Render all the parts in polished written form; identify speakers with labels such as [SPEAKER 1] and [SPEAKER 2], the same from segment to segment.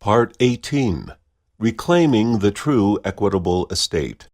[SPEAKER 1] Part 18. Reclaiming the True Equitable Estate.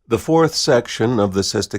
[SPEAKER 1] The fourth section of the Sesta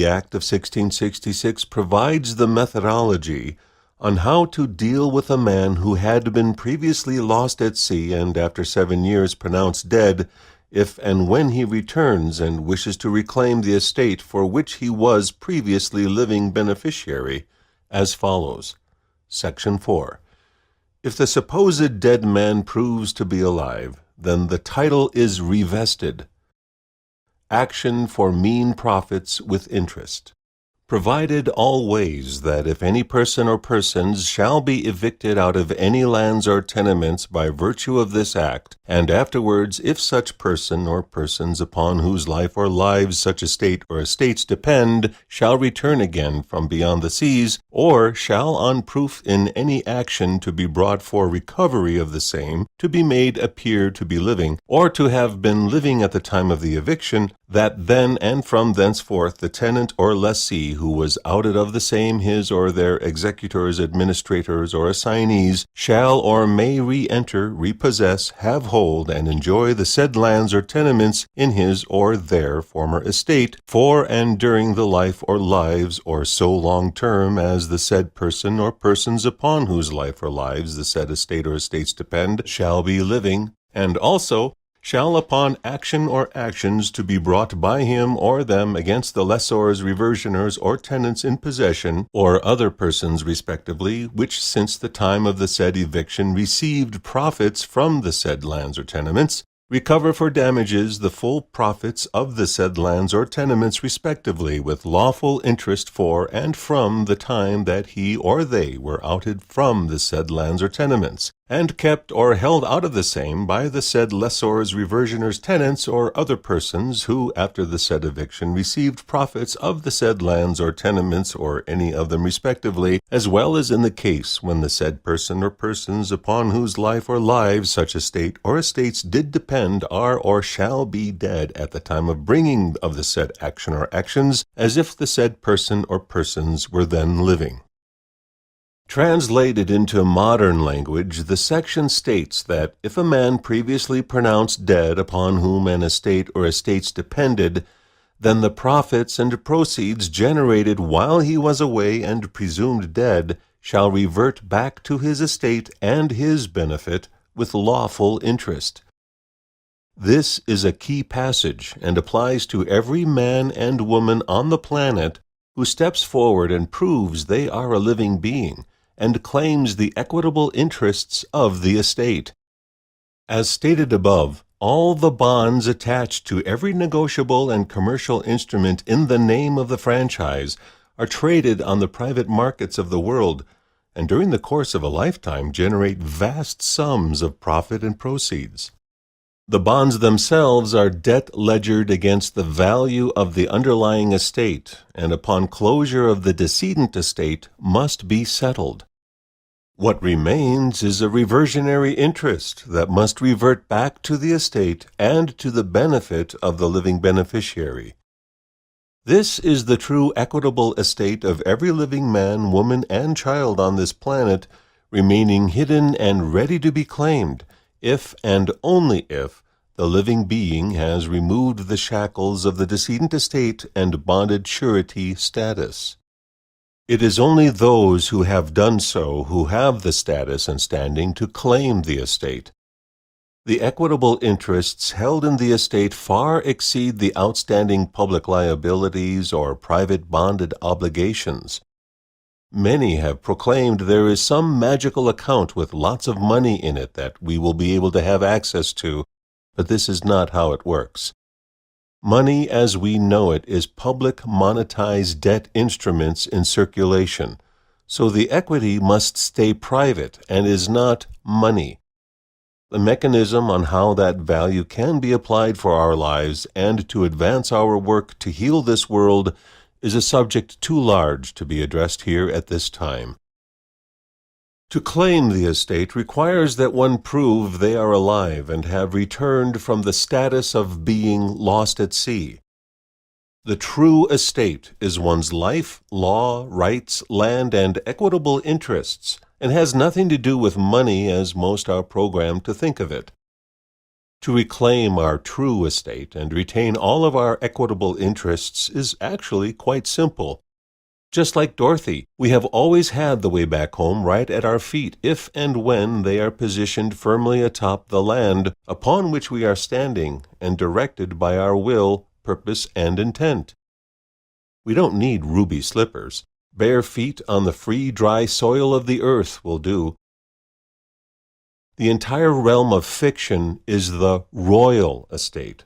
[SPEAKER 1] Act of 1666 provides the methodology on how to deal with a man who had been previously lost at sea and after 7 years pronounced dead, if and when he returns and wishes to reclaim the estate for which he was previously living beneficiary, as follows. Section 4. If the supposed dead man proves to be alive, then the title is revested. Action for mean profits with interest. Provided always that if any person or persons shall be evicted out of any lands or tenements by virtue of this act, and afterwards if such person or persons upon whose life or lives such estate or estates depend shall return again from beyond the seas, or shall on proof in any action to be brought for recovery of the same to be made appear to be living, or to have been living at the time of the eviction, that then and from thenceforth the tenant or lessee who was outed of the same, his or their executors, administrators, or assignees, shall or may re-enter, repossess, have hold, and enjoy the said lands or tenements in his or their former estate, for and during the life or lives, or so long term as the said person or persons upon whose life or lives the said estate or estates depend shall be living, and also shall upon action or actions to be brought by him or them against the lessors, reversioners, or tenants in possession, or other persons respectively, which since the time of the said eviction received profits from the said lands or tenements, recover for damages the full profits of the said lands or tenements respectively, with lawful interest for and from the time that he or they were outed from the said lands or tenements, and kept or held out of the same by the said lessors, reversioners, tenants, or other persons who, after the said eviction, received profits of the said lands or tenements, or any of them respectively, as well as in the case when the said person or persons upon whose life or lives such estate or estates did depend are or shall be dead at the time of bringing of the said action or actions, as if the said person or persons were then living. Translated into modern language, the section states that if a man previously pronounced dead upon whom an estate or estates depended, then the profits and proceeds generated while he was away and presumed dead shall revert back to his estate and his benefit with lawful interest. This is a key passage and applies to every man and woman on the planet who steps forward and proves they are a living being and claims the equitable interests of the estate. As stated above, all the bonds attached to every negotiable and commercial instrument in the name of the franchise are traded on the private markets of the world, and during the course of a lifetime generate vast sums of profit and proceeds. The bonds themselves are debt ledgered against the value of the underlying estate, and upon closure of the decedent estate must be settled. What remains is a reversionary interest that must revert back to the estate and to the benefit of the living beneficiary. This is the true equitable estate of every living man, woman, and child on this planet, remaining hidden and ready to be claimed, if and only if the living being has removed the shackles of the decedent estate and bonded surety status. It is only those who have done so who have the status and standing to claim the estate. The equitable interests held in the estate far exceed the outstanding public liabilities or private bonded obligations. Many have proclaimed there is some magical account with lots of money in it that we will be able to have access to, but this is not how it works. Money as we know it is public monetized debt instruments in circulation, so the equity must stay private and is not money. The mechanism on how that value can be applied for our lives and to advance our work to heal this world is a subject too large to be addressed here at this time. To claim the estate requires that one prove they are alive and have returned from the status of being lost at sea. The true estate is one's life, law, rights, land, and equitable interests, and has nothing to do with money as most are programmed to think of it. To reclaim our true estate and retain all of our equitable interests is actually quite simple. Just like Dorothy, we have always had the way back home right at our feet if and when they are positioned firmly atop the land upon which we are standing and directed by our will, purpose, and intent. We don't need ruby slippers. Bare feet on the free, dry soil of the earth will do. The entire realm of fiction is the royal estate.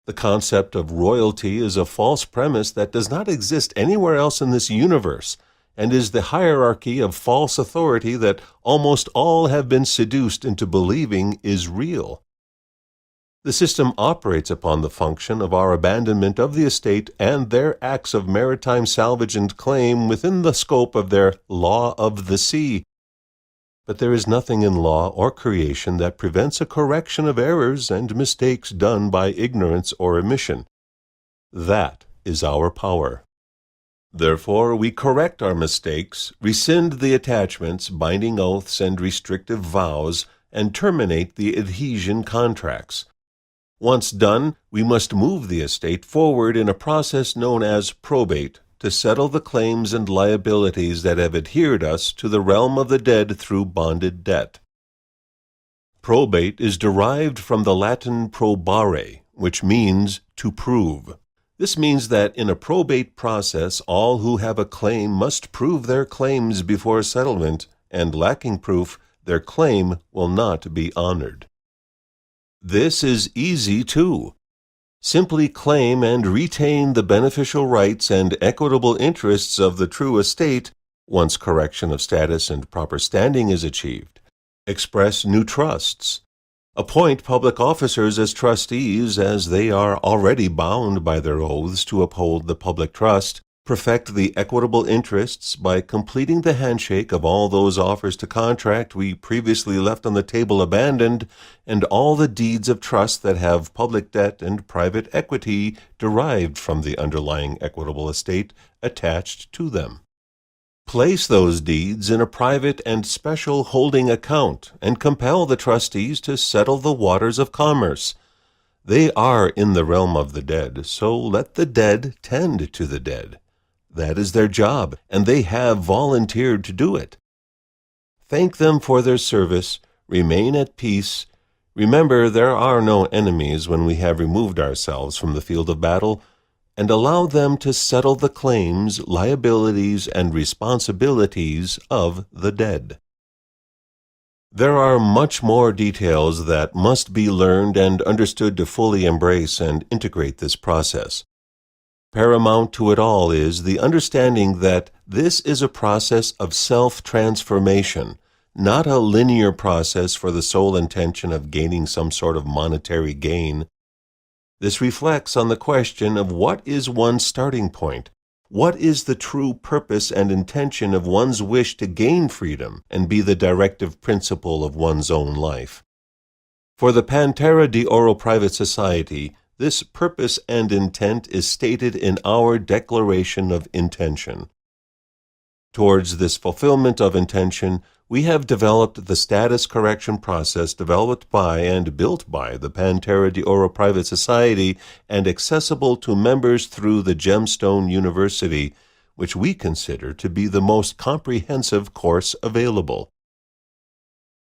[SPEAKER 1] The concept of royalty is a false premise that does not exist anywhere else in this universe, and is the hierarchy of false authority that almost all have been seduced into believing is real. The system operates upon the function of our abandonment of the estate and their acts of maritime salvage and claim within the scope of their law of the sea. But there is nothing in law or creation that prevents a correction of errors and mistakes done by ignorance or omission. That is our power. Therefore, we correct our mistakes, rescind the attachments, binding oaths, and restrictive vows, and terminate the adhesion contracts. Once done, we must move the estate forward in a process known as probate, to settle the claims and liabilities that have adhered us to the realm of the dead through bonded debt. Probate is derived from the Latin probare, which means to prove. This means that in a probate process, all who have a claim must prove their claims before settlement, and lacking proof, their claim will not be honored. This is easy too. Simply claim and retain the beneficial rights and equitable interests of the true estate once correction of status and proper standing is achieved. Express new trusts. Appoint public officers as trustees as they are already bound by their oaths to uphold the public trust. Perfect the equitable interests by completing the handshake of all those offers to contract we previously left on the table abandoned, and all the deeds of trust that have public debt and private equity derived from the underlying equitable estate attached to them. Place those deeds in a private and special holding account and compel the trustees to settle the waters of commerce. They are in the realm of the dead, so let the dead tend to the dead. That is their job, and they have volunteered to do it. Thank them for their service, remain at peace. Remember, there are no enemies when we have removed ourselves from the field of battle, and allow them to settle the claims, liabilities, and responsibilities of the dead. There are much more details that must be learned and understood to fully embrace and integrate this process. Paramount to it all is the understanding that this is a process of self-transformation, not a linear process for the sole intention of gaining some sort of monetary gain. This reflects on the question of what is one's starting point, what is the true purpose and intention of one's wish to gain freedom and be the directive principle of one's own life. For the Pantera de Oro Private Society, this purpose and intent is stated in our Declaration of Intention. Towards this fulfillment of intention, we have developed the status correction process developed by and built by the Pantera de Oro Private Society and accessible to members through the Gemstone University, which we consider to be the most comprehensive course available.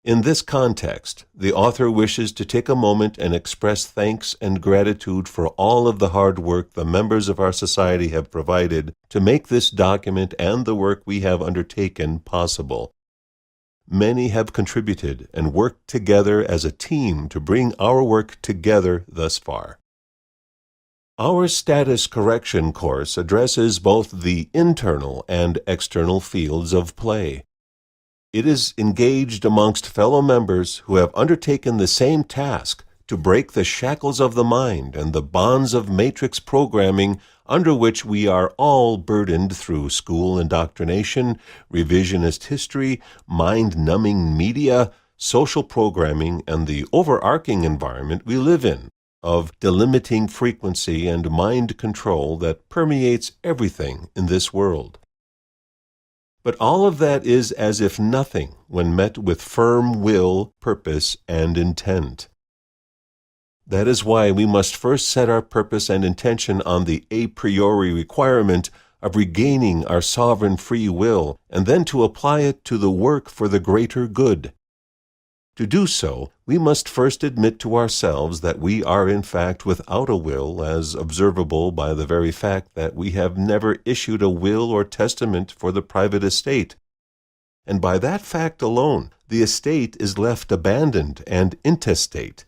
[SPEAKER 1] In this context, the author wishes to take a moment and express thanks and gratitude for all of the hard work the members of our society have provided to make this document and the work we have undertaken possible. Many have contributed and worked together as a team to bring our work together thus far. Our status correction course addresses both the internal and external fields of play. It is engaged amongst fellow members who have undertaken the same task to break the shackles of the mind and the bonds of matrix programming under which we are all burdened through school indoctrination, revisionist history, mind-numbing media, social programming, and the overarching environment we live in, of delimiting frequency and mind control that permeates everything in this world. But all of that is as if nothing when met with firm will, purpose, and intent. That is why we must first set our purpose and intention on the a priori requirement of regaining our sovereign free will, and then to apply it to the work for the greater good. To do so, we must first admit to ourselves that we are in fact without a will, as observable by the very fact that we have never issued a will or testament for the private estate. And by that fact alone, the estate is left abandoned and intestate.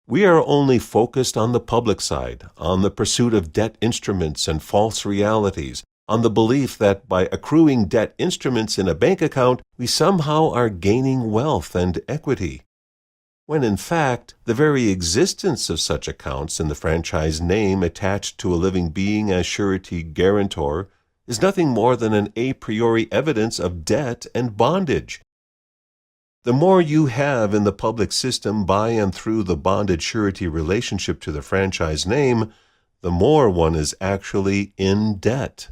[SPEAKER 1] We are only focused on the public side, on the pursuit of debt instruments and false realities, on the belief that by accruing debt instruments in a bank account, we somehow are gaining wealth and equity, when in fact, the very existence of such accounts in the franchise name attached to a living being as surety guarantor is nothing more than an a priori evidence of debt and bondage. The more you have in the public system by and through the bondage surety relationship to the franchise name, the more one is actually in debt.